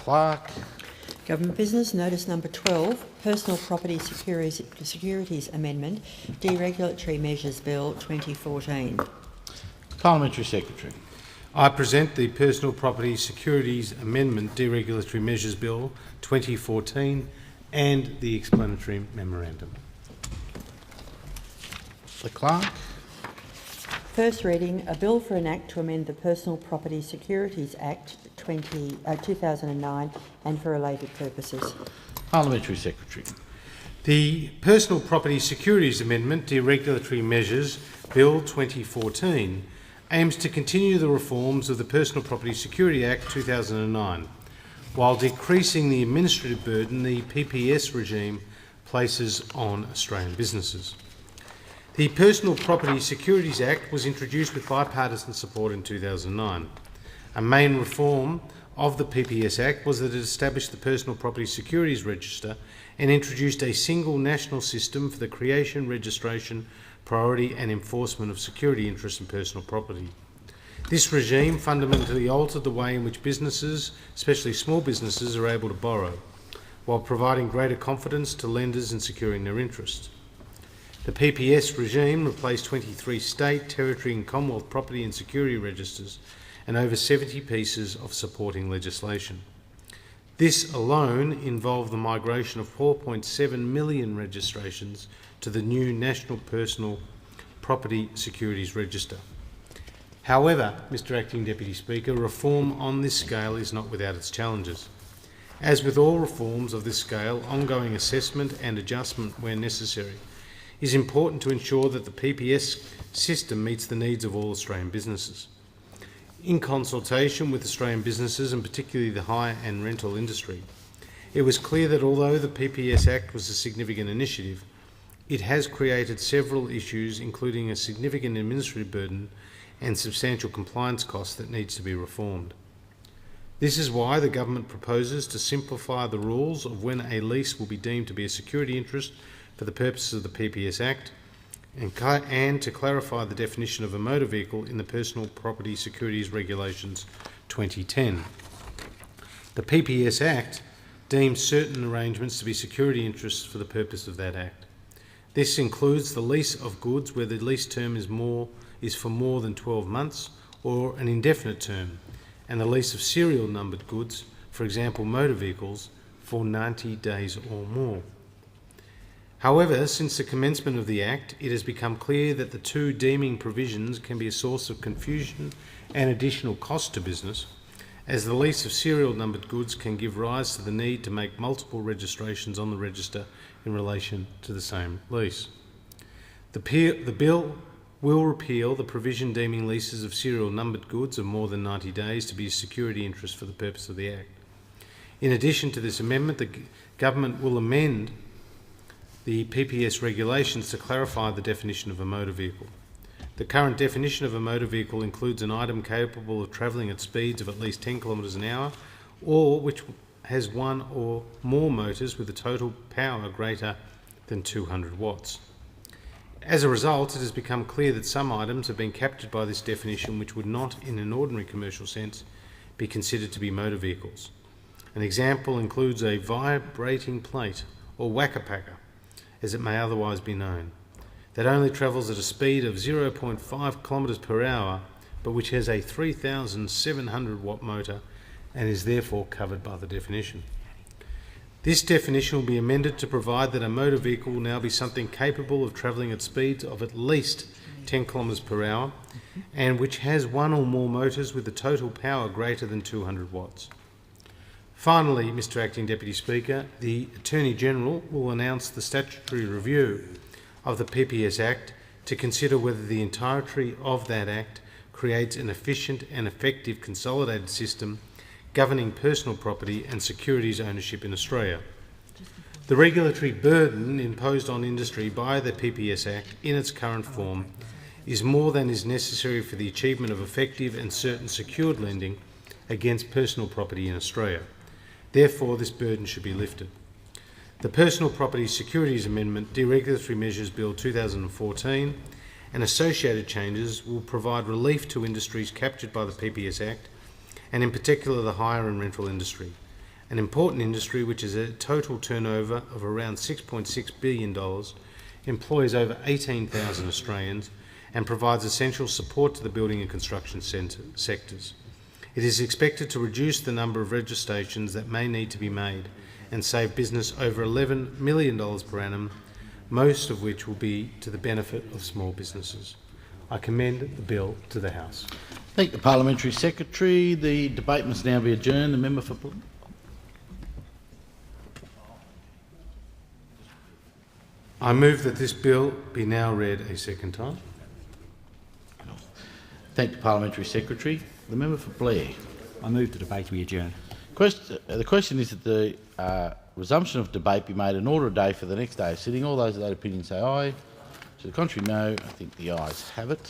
Clerk. Government Business Notice Number 12, Personal Property Securities Amendment, Deregulatory Measures Bill 2014. Parliamentary Secretary. I present the Personal Property Securities Amendment Deregulatory Measures Bill 2014 and the explanatory memorandum. The Clerk. First reading, a bill for an act to amend the Personal Property Securities Act 2009 and for related purposes. Parliamentary Secretary. The Personal Property Securities Amendment Deregulatory Measures Bill 2014 aims to continue the reforms of the Personal Property Security Act 2009 while decreasing the administrative burden the PPS regime places on Australian businesses. The Personal Property Securities Act was introduced with bipartisan support in 2009. A main reform of the PPS Act was that it established the Personal Property Securities Register and introduced a single national system for the creation, registration, priority and enforcement of security interests in personal property. This regime fundamentally altered the way in which businesses, especially small businesses, are able to borrow, while providing greater confidence to lenders in securing their interests. The PPS regime replaced 23 state, territory and Commonwealth property and security registers and over 70 pieces of supporting legislation. This alone involved the migration of 4.7 million registrations to the new National Personal Property Securities Register. However, Mr Acting Deputy Speaker, reform on this scale is not without its challenges. As with all reforms of this scale, ongoing assessment and adjustment where necessary is important to ensure that the PPS system meets the needs of all Australian businesses. In consultation with Australian businesses and particularly the hire and rental industry, it was clear that although the PPS Act was a significant initiative, it has created several issues including a significant administrative burden and substantial compliance costs that needs to be reformed. This is why the government proposes to simplify the rules of when a lease will be deemed to be a security interest for the purposes of the PPS Act and to clarify the definition of a motor vehicle in the Personal Property Securities Regulations 2010. The PPS Act deems certain arrangements to be security interests for the purpose of that Act. This includes the lease of goods where the lease term is for more than 12 months or an indefinite term, and the lease of serial numbered goods, for example motor vehicles, for 90 days or more. However, since the commencement of the Act, it has become clear that the two deeming provisions can be a source of confusion and additional cost to business, as the lease of serial numbered goods can give rise to the need to make multiple registrations on the register in relation to the same lease. The bill will repeal the provision deeming leases of serial numbered goods of more than 90 days to be a security interest for the purpose of the Act. In addition to this amendment, the government will amend the PPS regulations to clarify the definition of a motor vehicle. The current definition of a motor vehicle includes an item capable of travelling at speeds of at least 10 kilometres an hour or which has one or more motors with a total power greater than 200 watts. As a result, it has become clear that some items have been captured by this definition which would not, in an ordinary commercial sense, be considered to be motor vehicles. An example includes a vibrating plate or whacker-packer, as it may otherwise be known, that only travels at a speed of 0.5 kilometres per hour, but which has a 3,700 watt motor and is therefore covered by the definition. This definition will be amended to provide that a motor vehicle will now be something capable of travelling at speeds of at least 10 kilometres per hour and which has one or more motors with a total power greater than 200 watts. Finally, Mr Acting Deputy Speaker, the Attorney-General will announce the statutory review of the PPS Act to consider whether the entirety of that Act creates an efficient and effective consolidated system governing personal property and securities ownership in Australia. The regulatory burden imposed on industry by the PPS Act in its current form is more than is necessary for the achievement of effective and certain secured lending against personal property in Australia. Therefore, this burden should be lifted. The Personal Property Securities Amendment Deregulatory Measures Bill 2014 and associated changes will provide relief to industries captured by the PPS Act, and in particular the hire and rental industry, an important industry which has a total turnover of around $6.6 billion, employs over 18,000 Australians, and provides essential support to the building and construction sectors. It is expected to reduce the number of registrations that may need to be made and save business over $11 million per annum, most of which will be to the benefit of small businesses. I commend the bill to the House. Thank the Parliamentary Secretary. The debate must now be adjourned. The member for... I move that this bill be now read a second time. Thank the Parliamentary Secretary. The member for Blair. I move the debate be adjourned. The question is that the resumption of debate be made an order of day for the next day of sitting. All those of that opinion say aye. To the contrary, no. I think the ayes have it.